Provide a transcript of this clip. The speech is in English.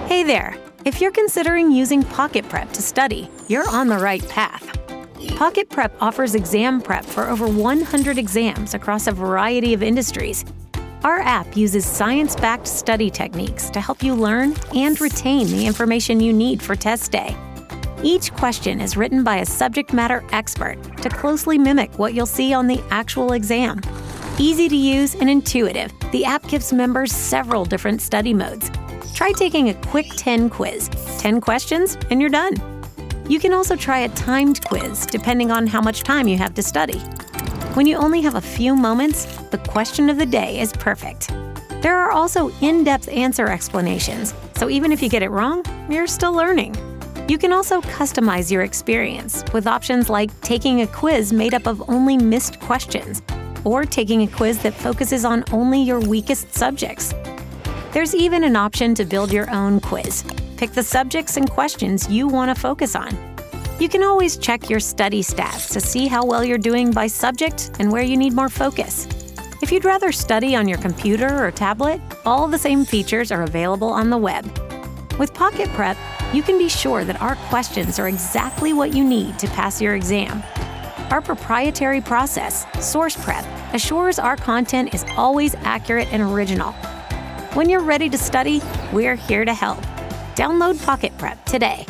Hey there! If you're considering using Pocket Prep to study, you're on the right path. Pocket Prep offers exam prep for over 100 exams across a variety of industries. Our app uses science-backed study techniques to help you learn and retain the information you need for test day. Each question is written by a subject matter expert to closely mimic what you'll see on the actual exam. Easy to use and intuitive, the app gives members several different study modes. Try taking a quick 10 quiz. 10 questions and you're done. You can also try a timed quiz depending on how much time you have to study. When you only have a few moments, the question of the day is perfect. There are also in-depth answer explanations, so even if you get it wrong, you're still learning. You can also customize your experience with options like taking a quiz made up of only missed questions, or taking a quiz that focuses on only your weakest subjects. There's even an option to build your own quiz. Pick the subjects and questions you want to focus on. You can always check your study stats to see how well you're doing by subject and where you need more focus. If you'd rather study on your computer or tablet, all the same features are available on the web. With Pocket Prep, you can be sure that our questions are exactly what you need to pass your exam. Our proprietary process, Source Prep, assures our content is always accurate and original. When you're ready to study, we're here to help. Download Pocket Prep today.